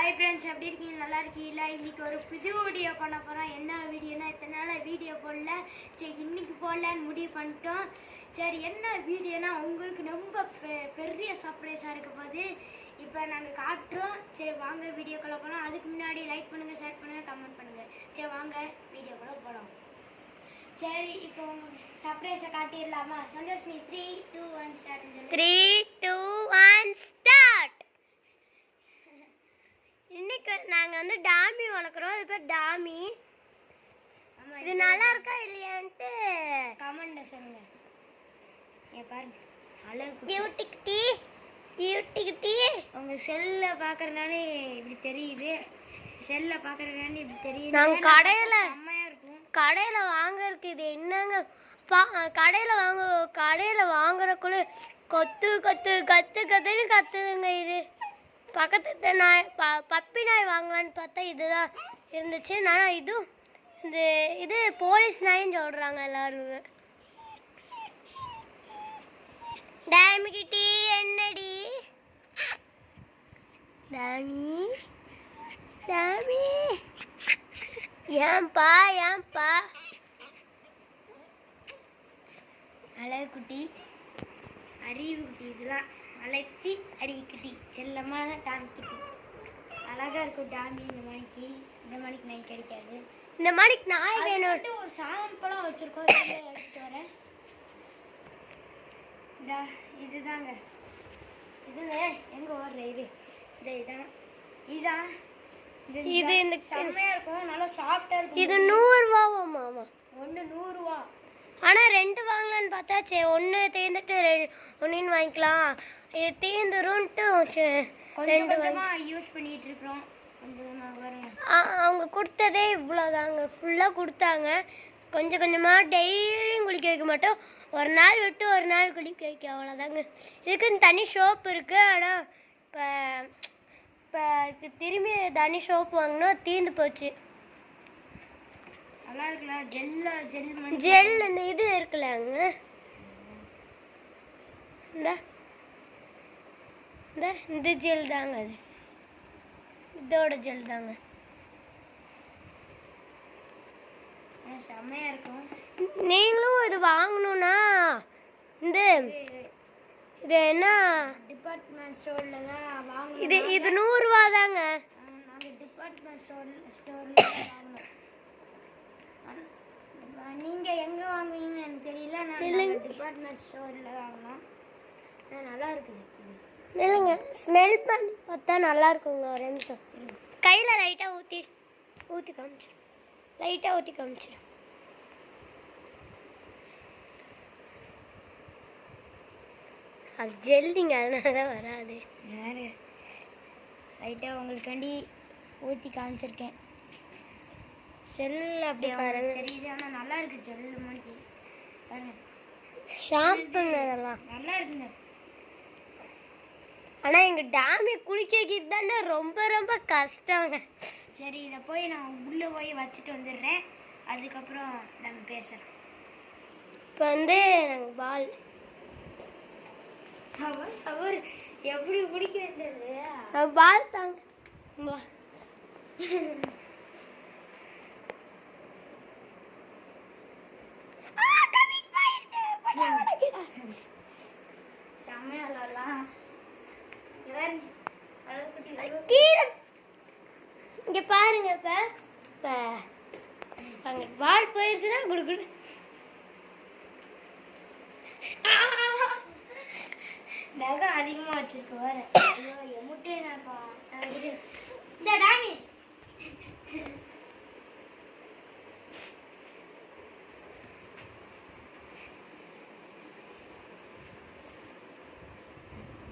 Hi friends, எப்படி இருக்கீங்க? நல்லா இருக்கீங்களா? இன்றைக்கி ஒரு புது வீடியோ பண்ண போகிறோம். என்ன வீடியோனா, இத்தனை நாள் வீடியோ போடல. சரி, இன்றைக்கி போடலான்னு முடிவு பண்ணிட்டோம். சரி, என்ன வீடியோனா உங்களுக்கு ரொம்ப பெரிய சர்ப்ரைஸாக இருக்க போது இப்போ நாங்கள் காட்டுறோம். சரி வாங்க வீடியோக்குள்ளே போகலாம். அதுக்கு முன்னாடி லைக் பண்ணுங்கள், ஷேர் பண்ணுங்கள், கமெண்ட் பண்ணுங்கள். சரி வாங்க வீடியோக்குள்ளே போகலாம். சரி, இப்போ சர்ப்ரைஸை காட்டிடலாமா? சந்தோஷ், நீ 3, 2, 1 ஸ்டார்ட். 3, 2, 1 ஸ்டார்ட். இன்னைக்கு நாங்க டாமி வளர்க்குறோம். இது பேர் டாமி. இது நல்லா இருக்கா இல்லையான்ட்டு கமெண்ட்ல சொல்லுங்க. பாருங்க, அழகு கியூட்டி குட்டி, கியூட்டி குட்டி. உங்க செல்ல பாக்குறதுனாலே இப்படி தெரியுது. செல்ல பாக்குறதுனால இப்படி தெரியுது. நாங்க செம்மையா இருக்கும். கடையில வாங்குறதுக்கு இது என்னங்க கடையில வாங்குறக்குள்ள கொத்து கொத்து கத்து கத்துன்னு கத்துதுங்க. இது பக்கத்து நாய் பப்பி நாய் வாங்கலான்னு பார்த்தா இதுதான் இருந்துச்சு. நான் இது போலீஸ் நாயின்னு சொல்கிறாங்க எல்லாரும். டாமி கிட்டி என்னடி? டாமி டாமி ஏன்பா அழகு குட்டி, அறிவு குட்டி, இதெல்லாம் அழகு அறிவு குட்டி, செல்லமான டாமி குட்டி. அழகா இருக்கும் டாமி. இந்த மணிக்கு நாய் கிடைக்காது. இந்த மணிக்கு நாய் வேணும். ஒரு சாம்பலாம் வச்சிருக்கோம். எடுத்துட்டு வரேன். இதுதாங்க. இதுல எங்க ஓடுற இதுதான் இது இந்த செம்மையா இருக்கும். நல்லா சாஃப்டா இருக்கும். இது 100 ரூபாவாமா? ஒன்று 100 ரூபா. ஆனால் 2 வாங்கலான்னு பார்த்தா சரி, 1 தேர்ந்துட்டு 1 வாங்கிக்கலாம். இது தேர்ந்துரும்ட்டு கொஞ்சமாக யூஸ் பண்ணிட்டு இருக்கிறோம். அவங்க கொடுத்ததே இவ்வளோதாங்க. ஃபுல்லாக கொடுத்தாங்க. கொஞ்சம் கொஞ்சமாக டெய்லியும் குளிக்க வைக்க மாட்டோம். ஒரு நாள் விட்டு ஒரு நாள் குளிக்க வைக்க, அவ்வளோதாங்க. இதுக்குன்னு தனி ஷோப் இருக்குது. ஆனால் இப்போ திரும்பி தனி ஷோப் வாங்கினா தீர்ந்து போச்சு. நல்லா இருக்குல்ல? ஜெல் இந்த இது இருக்குல்லங்க, இந்த ஜெல் தாங்க. அது இதோட ஜெல் தாங்க. செம்மையா இருக்கும். நீங்களும் இது வாங்கணும்னா இது என்ன டிபார்ட்மெண்ட் ஸ்டோர்ல தான் வாங்கணும். இது 100 ரூபா தாங்க. நாங்கள் டிபார்ட்மெண்ட் ஸ்டோர்ல வாங்கணும். நீங்கள் எங்கே வாங்குவீங்கன்னு எனக்கு தெரியல. நான் டிபார்ட்மெண்ட் ஸ்டோரில் வாங்கினோம். நல்லா இருக்குது. இல்லைங்க, ஸ்மெல் பண்ணி பார்த்தா நல்லா இருக்குங்க. ஒரு நிமிஷம் கையில் லைட்டாக ஊற்றி காமிச்சிடும். லைட்டாக ஊற்றி காமிச்சிடும். அது ஜெல்லிங்க, அதனால தான் வராது. யாரு லைட்டாக உங்களுக்காண்டி ஊற்றி காமிச்சிருக்கேன். செல் அப்படியே பாருங்க தெரியுது. ஆனால் நல்லா இருக்கு. ஜெல் மாதிரி பாருங்க. ஷாம்புங்க அதெல்லாம் நல்லா இருக்குங்க. ஆனால் எங்கள் டாமி குளிக்க வைக்கிறது தானே ரொம்ப ரொம்ப கஷ்டங்க. சரி, இதை போய் நான் உள்ளே போய் வச்சுட்டு வந்துடுறேன். அதுக்கப்புறம் நம்ம பேசுகிறேன். இப்போ நாங்கள் அவர் எப்படி பிடிக்கிறது? பால் தாங்க. செம்மையாலாம் இங்க பாருங்க. இப்ப அங்க பால் போயிருச்சுன்னா குடு நகம் அதிகமா வச்சிருக்கு. வர முட்டை இந்த டாமி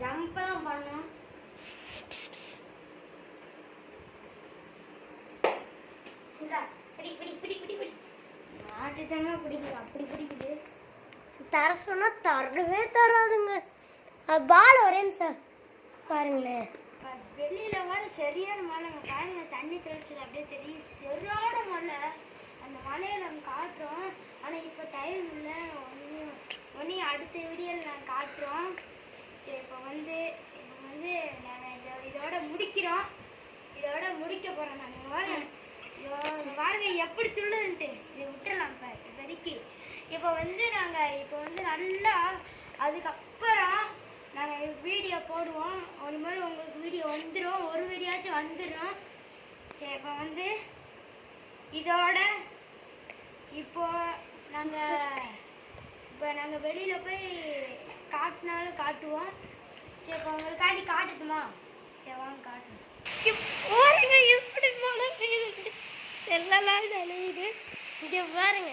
ஜம்ப்லாம் பண்ணும். மாட்டுத்தானே பிடிக்குது. அப்படி பிடிக்குது. தர சொன்னா தரவே தராதுங்க. பால் ஒரே நிமிஷம் பாருங்களேன். வெளியில வர சரியான மழை பாருங்க. தண்ணி தெளிச்சது அப்படியே தெரியும். சரியான மழை. அந்த மழையை நாங்கள் காட்டுறோம். ஆனால் இப்போ டைம் இல்லை. ஒன்றையும் அடுத்த வீடியோவில் நாங்கள் காட்டுறோம். சரி, இப்போ நாங்கள் இதோட முடிக்கிறோம். முடிக்க போகிறேன் நான் வரேன். பாருங்க எப்படி துள்ளுன்ட்டு இதை விட்டுறலாம். இப்போ இப்போதைக்கு இப்போ வந்து நாங்கள் இப்போ வந்து நல்லா அதுக்கப்புறம் நாங்கள் வீடியோ போடுவோம். ஒரு மாதிரி உங்களுக்கு வீடியோ வந்துடும், ஒரு வீடியோச்சும் வந்துடும். சரி இப்போ வந்து இதோட இப்போ நாங்கள் வெளியில் போய் காட்டினாலும் காட்டுவோம். சரி இப்போ உங்களுக்காண்டி காட்டட்டுமா? சரி வாங்க காட்டணும். பாருங்க எப்படி மழை பெய்யுது, செல்லலாம் நனையுது. இங்கே பாருங்க,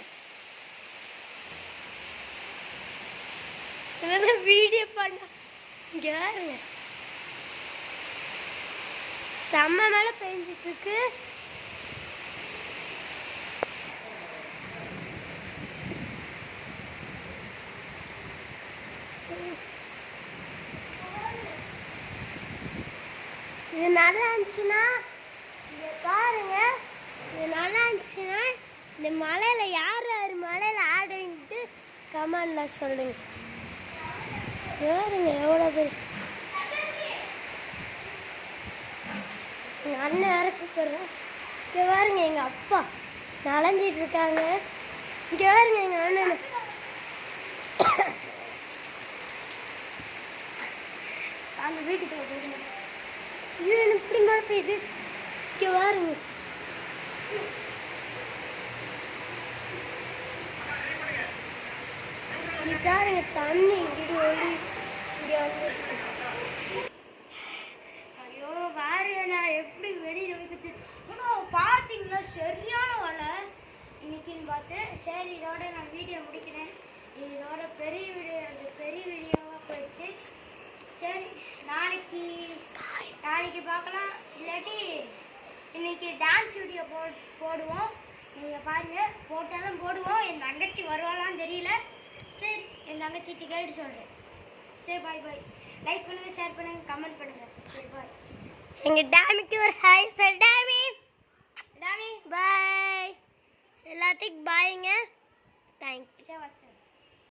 இதெல்லாம் வீடியோ பண்ண. இங்கே பாருங்க செம்ம மழை பெஞ்சிட்டு இருக்கு. இது நல்லா இருந்துச்சுன்னா இங்கே பாருங்க, இது நல்லா இருந்துச்சுன்னா இந்த மலையில் யார் யார் மலையில் ஆடுன்ட்டு கமெண்டில் சொல்லுங்க. பாருங்க எவ்வளோ பேர். எங்கள் அண்ணன் வேற கூப்பிட்றேன். இங்கே பாருங்க எங்கள் அப்பா நனைஞ்சிட்டு இருக்காங்க. இங்கே பாருங்க எங்கள் அண்ணன். அந்த வீட்டுக்கு போயிருந்தேன். ஐயோ எனக்கு இப்படி மழை பெய்யுது. இங்கே பாருங்க இங்கே பாருங்க தண்ணி இங்கிட்டு ஓடி இங்கே வந்துருச்சு. ஐயோ பாருங்க நான் எப்படி வெளியில் வைக்கிறது. ஆனால் பார்த்தீங்களா சரியான வலை இன்னைக்குன்னு பார்த்து. சரி இதோட நான் வீடியோ முடிக்கிறேன். இதோட பெரிய வீடியோவாக போயிடுச்சு. சரி நாளைக்கு பார்க்கலாம். இல்லாட்டி இன்னைக்கு டான்ஸ் வீடியோ போடுவோம். நீங்கள் பாருங்கள், போட்டாலும் போடுவோம். என் தங்கச்சி வருவாளான்னு தெரியல. சரி என் தங்கச்சிட்டு கேட்டு சொல்கிறேன். சரி பாய் பாய். லைக் பண்ணுங்கள், ஷேர் பண்ணுங்கள், கமெண்ட் பண்ணுங்கள். சரி பாய். எங்கள் டேமிக்கு ஒரு ஹாய் சார். டாமி பாய் எல்லாத்துக்கும் பாய்ங்க. தேங்க்யூ. சரி வச்சேன்.